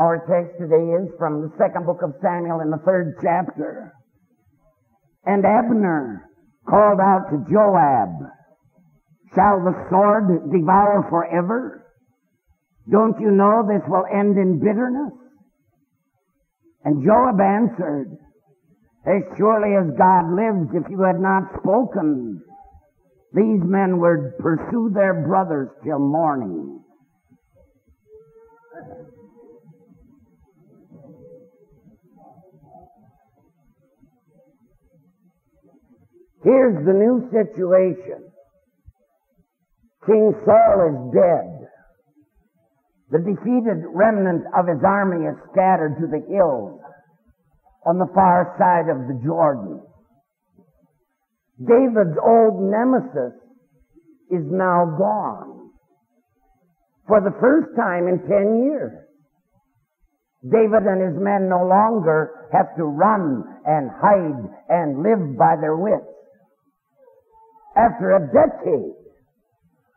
Our text today is from the second book of Samuel in the 3rd chapter. And Abner called out to Joab, "Shall the sword devour forever? Don't you know this will end in bitterness?" And Joab answered, "As surely as God lives, if you had not spoken, these men would pursue their brothers till morning." Here's the new situation. King Saul is dead. The defeated remnant of his army is scattered to the hills on the far side of the Jordan. David's old nemesis is now gone. For the first time in 10 years, David and his men no longer have to run and hide and live by their wits. After a decade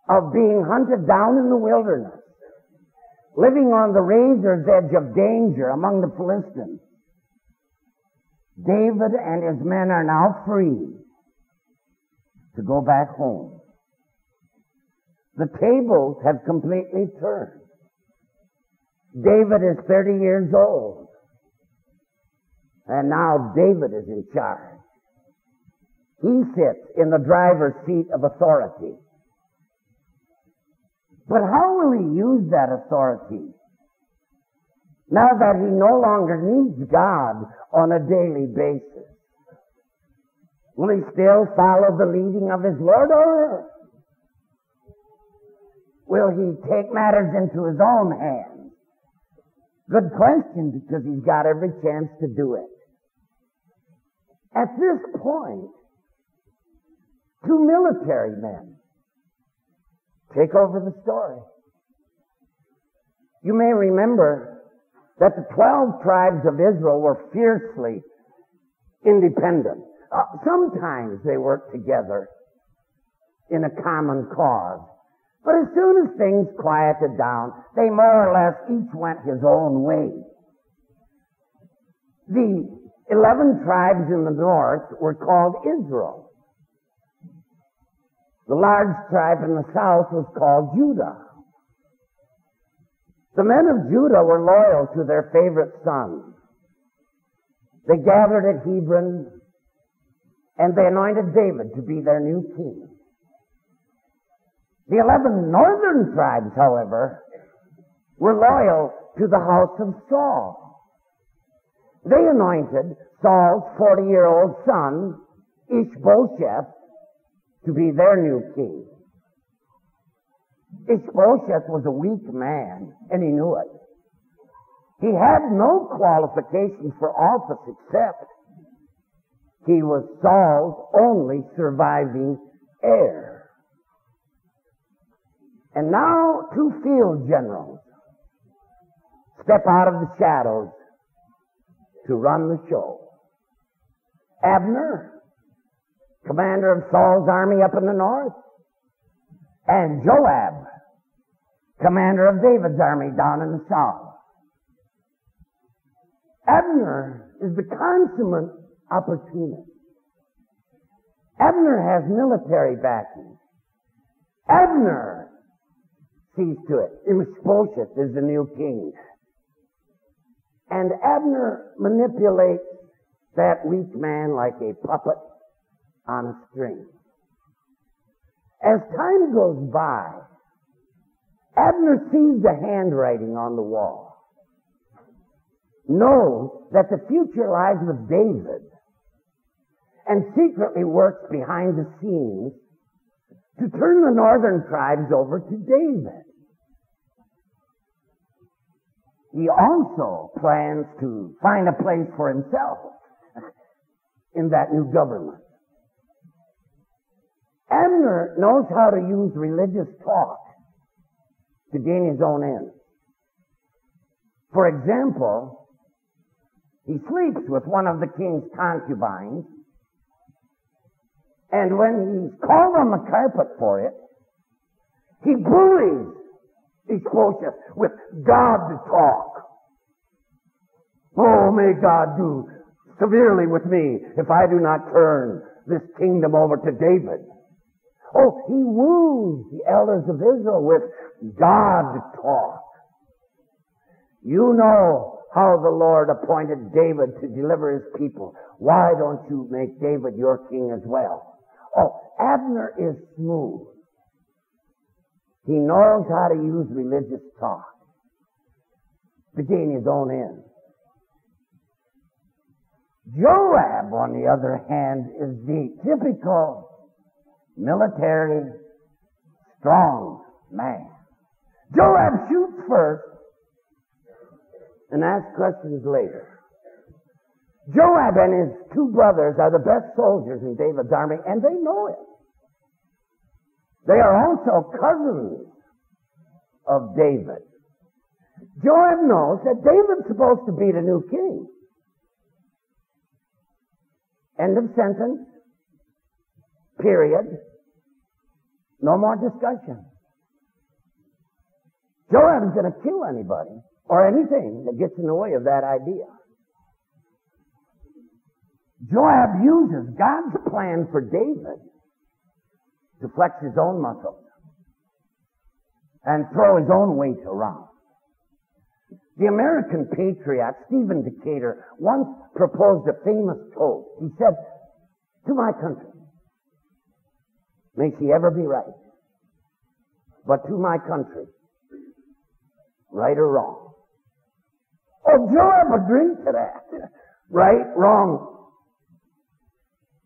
of being hunted down in the wilderness, living on the razor's edge of danger among the Philistines, David and his men are now free to go back home. The tables have completely turned. David is 30 years old, and now David is in charge. He sits in the driver's seat of authority. But how will he use that authority now that he no longer needs God on a daily basis? Will he still follow the leading of his Lord, or will he take matters into his own hands? Good question, because he's got every chance to do it. At this point, 2 military men take over the story. You may remember that the 12 tribes of Israel were fiercely independent. Sometimes they worked together in a common cause. But as soon as things quieted down, they more or less each went his own way. The 11 tribes in the north were called Israel. The large tribe in the south was called Judah. The men of Judah were loyal to their favorite son. They gathered at Hebron, and they anointed David to be their new king. The 11 northern tribes, however, were loyal to the house of Saul. They anointed Saul's 40-year-old son, Ishbosheth, to be their new king. Ishbosheth was a weak man, and he knew it. He had no qualifications for office except he was Saul's only surviving heir. And now 2 field generals step out of the shadows to run the show. Abner, commander of Saul's army up in the north, and Joab, commander of David's army down in the south. Abner is the consummate opportunist. Abner has military backing. Abner sees to it Ishbosheth is the new king. And Abner manipulates that weak man like a puppet on a string. As time goes by, Abner sees the handwriting on the wall, knows that the future lies with David, and secretly works behind the scenes to turn the northern tribes over to David. He also plans to find a place for himself in that new government. Abner knows how to use religious talk to gain his own ends. For example, he sleeps with one of the king's concubines, and when he's called on the carpet for it, he bullies Ishbosheth with God talk. Oh, may God do severely with me if I do not turn this kingdom over to David. Oh, he woos the elders of Israel with God talk. You know how the Lord appointed David to deliver his people. Why don't you make David your king as well? Oh, Abner is smooth. He knows how to use religious talk to gain his own ends. Joab, on the other hand, is the typical military, strong man. Joab shoots first and asks questions later. Joab and his two brothers are the best soldiers in David's army, and they know it. They are also cousins of David. Joab knows that David's supposed to be the new king. End of sentence. Period. No more discussion. Joab is going to kill anybody or anything that gets in the way of that idea. Joab uses God's plan for David to flex his own muscles and throw his own weight around. The American patriot, Stephen Decatur, once proposed a famous toast. He said, "To my country, may she ever be right, but to my country, right or wrong." Oh, Joab agreed to that. Right, wrong.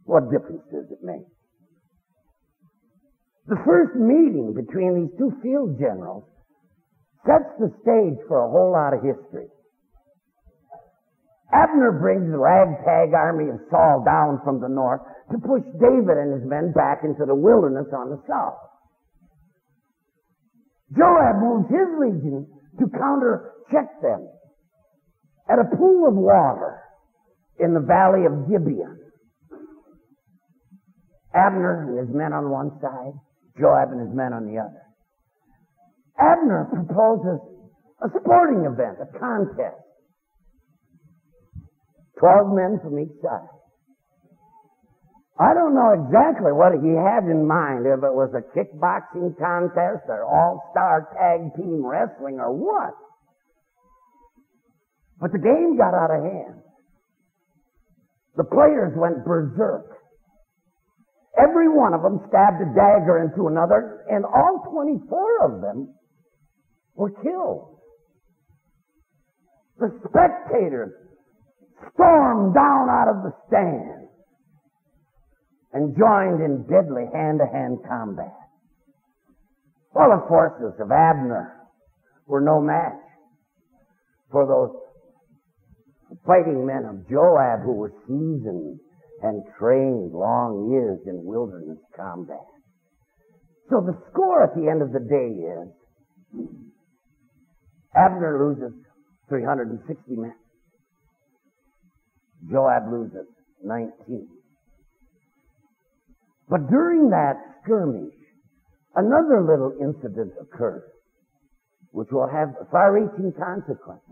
What difference does it make? The first meeting between these two field generals sets the stage for a whole lot of history. Abner brings the ragtag army of Saul down from the north to push David and his men back into the wilderness on the south. Joab moves his legion to counter-check them at a pool of water in the valley of Gibeon. Abner and his men on one side, Joab and his men on the other. Abner proposes a sporting event, a contest. 12 men from each side. I don't know exactly what he had in mind, if it was a kickboxing contest or all-star tag team wrestling or what. But the game got out of hand. The players went berserk. Every one of them stabbed a dagger into another, and all 24 of them were killed. The spectators stormed down out of the stand and joined in deadly hand-to-hand combat. Well, the forces of Abner were no match for those fighting men of Joab who were seasoned and trained long years in wilderness combat. So the score at the end of the day is Abner loses 360 men. Joab loses 19. But during that skirmish, another little incident occurred, which will have far-reaching consequences.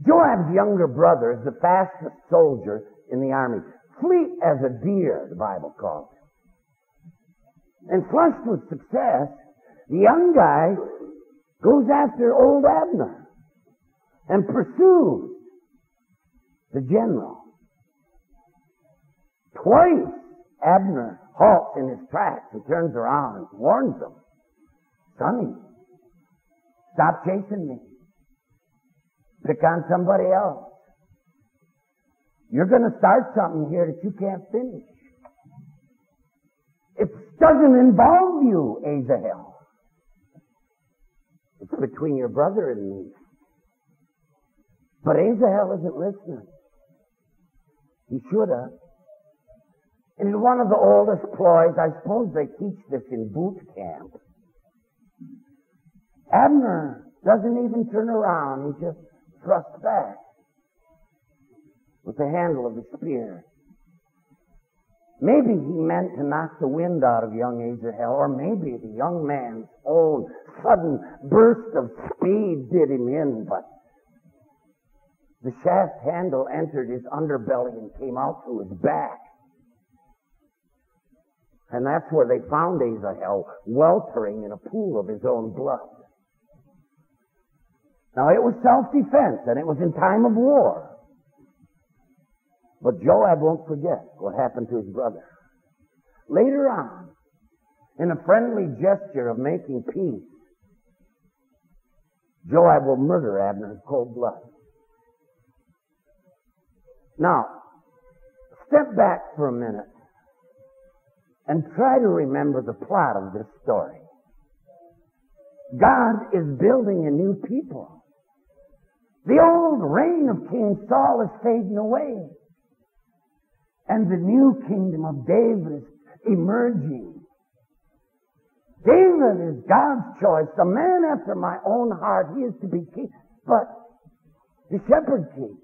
Joab's younger brother is the fastest soldier in the army. Fleet as a deer, the Bible calls him. And flushed with success, the young guy goes after old Abner and pursues the general. Twice Abner halts in his tracks and turns around and warns him, "Sonny, stop chasing me. Pick on somebody else. You're going to start something here that you can't finish. It doesn't involve you, Asahel. It's between your brother and me." But Asahel isn't listening. He should have. And in one of the oldest ploys, I suppose they teach this in boot camp, Abner doesn't even turn around. He just thrusts back with the handle of the spear. Maybe he meant to knock the wind out of young Asahel, or maybe the young man's own sudden burst of speed did him in, but The shaft handle entered his underbelly and came out through his back. And that's where they found Asahel, weltering in a pool of his own blood. Now, it was self-defense, and it was in time of war. But Joab won't forget what happened to his brother. Later on, in a friendly gesture of making peace, Joab will murder Abner in cold blood. Now, step back for a minute and try to remember the plot of this story. God is building a new people. The old reign of King Saul is fading away. And the new kingdom of David is emerging. David is God's choice, a man after my own heart. He is to be king, but the shepherd king,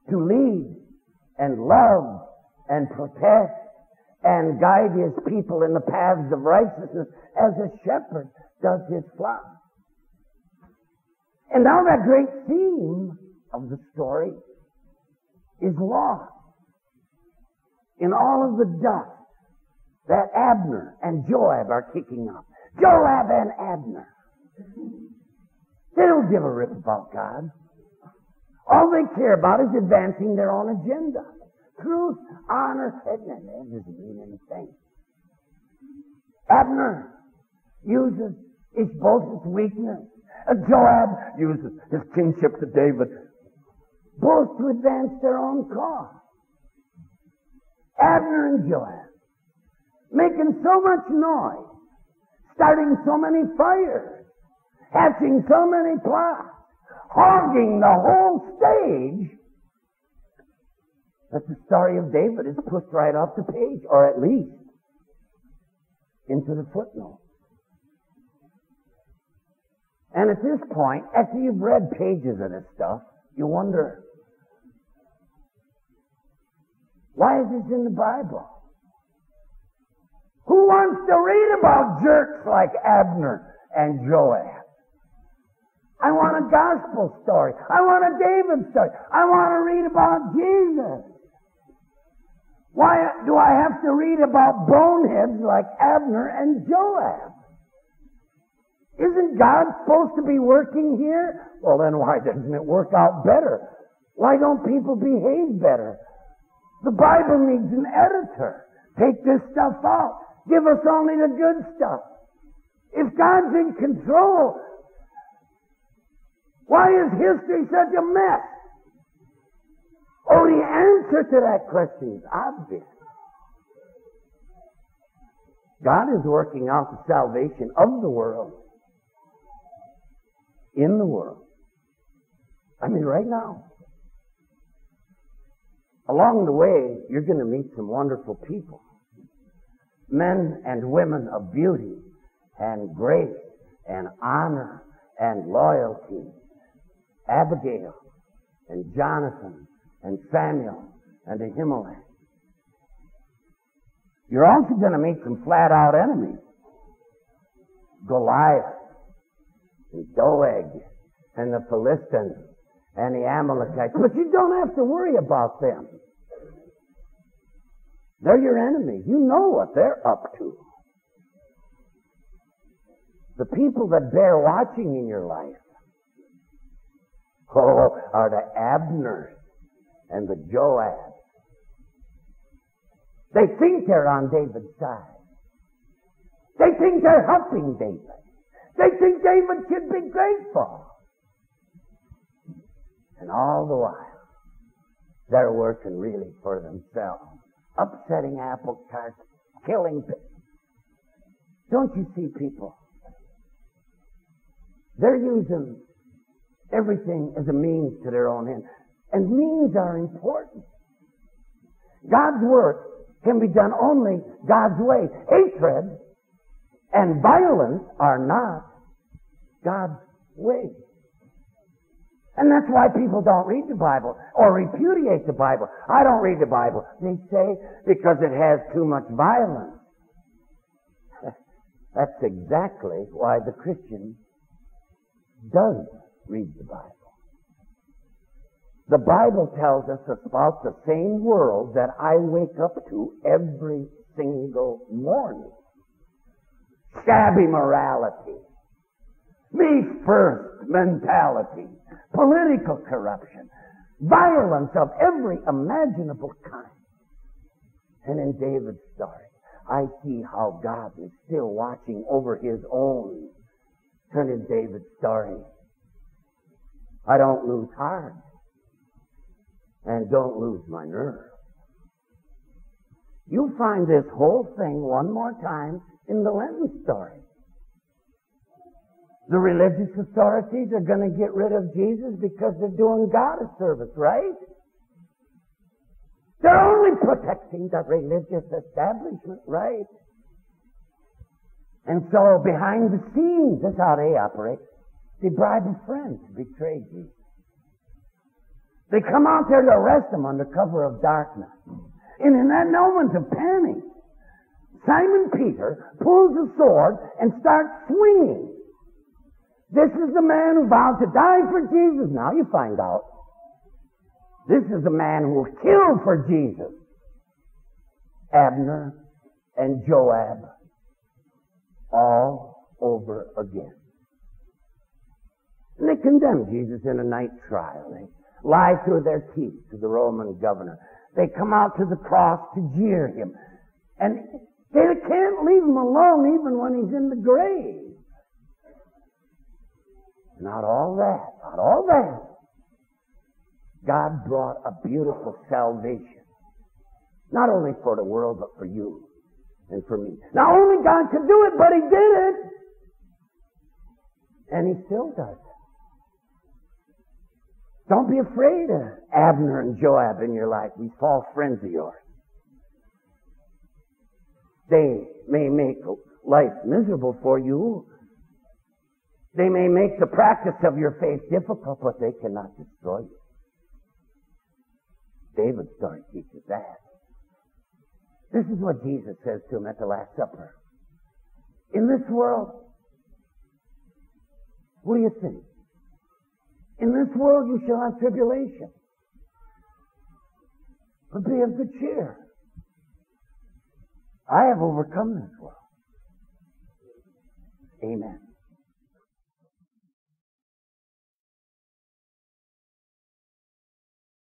to lead and love and protect and guide his people in the paths of righteousness as a shepherd does his flock. And now that great theme of the story is lost in all of the dust that Abner and Joab are kicking up. Joab and Abner. They don't give a rip about God. All they care about is advancing their own agenda. Truth, honor, that doesn't mean anything. Abner uses Ishbosheth's weakness. Joab uses his kinship to David, both to advance their own cause. Abner and Joab, making so much noise, starting so many fires, hatching so many plots, hogging the whole stage, that the story of David is pushed right off the page, or at least into the footnote. And at this point, after you've read pages of this stuff, you wonder, why is this in the Bible? Who wants to read about jerks like Abner and Joab? I want a gospel story. I want a David story. I want to read about Jesus. Why do I have to read about boneheads like Abner and Joab? Isn't God supposed to be working here? Well, then why doesn't it work out better? Why don't people behave better? The Bible needs an editor. Take this stuff out. Give us only the good stuff. If God's in control, why is history such a mess? Oh, the answer to that question is obvious. God is working out the salvation of the world. In the world. I mean, right now. Along the way, you're going to meet some wonderful people. Men and women of beauty and grace and honor and loyalty. Abigail and Jonathan and Samuel and Ahimelech. You're also going to meet some flat-out enemies. Goliath and Doeg and the Philistines and the Amalekites. But you don't have to worry about them. They're your enemies. You know what they're up to. The people that bear watching in your life, are the Abners and the Joabs. They think they're on David's side. They think they're helping David. They think David should be grateful. And all the while, they're working really for themselves. Upsetting apple carts, killing people. Don't you see people? They're using everything as a means to their own end. And means are important. God's work can be done only God's way. Hatred and violence are not God's way. And that's why people don't read the Bible or repudiate the Bible. I don't read the Bible, they say, because it has too much violence. That's exactly why the Christian does read the Bible. The Bible tells us about the same world that I wake up to every single morning. Shabby morality, me first mentality, political corruption, violence of every imaginable kind. And in David's story, I see how God is still watching over His own. Turn in David's story. I don't lose heart and don't lose my nerve. You'll find this whole thing one more time in the Lenten story. The religious authorities are going to get rid of Jesus because they're doing God a service, right? They're only protecting the religious establishment, right? And so behind the scenes, that's how they operate. They bribe a friend to betray Jesus. They come out there to arrest him under cover of darkness. And in that moment of panic, Simon Peter pulls a sword and starts swinging. This is the man who vowed to die for Jesus. Now you find out. This is the man who was killed for Jesus. Abner and Joab all over again. And they condemn Jesus in a night trial. They lie through their teeth to the Roman governor. They come out to the cross to jeer him. And they can't leave him alone even when he's in the grave. Not all that. God brought a beautiful salvation. Not only for the world, but for you and for me. Now only God could do it, but He did it. And He still does it. Don't be afraid of Abner and Joab in your life, these false friends of yours. They may make life miserable for you. They may make the practice of your faith difficult, but they cannot destroy you. David's story teaches that. This is what Jesus says to him at the Last Supper. In this world, what do you think? In this world you shall have tribulation. But be of good cheer. I have overcome this world. Amen.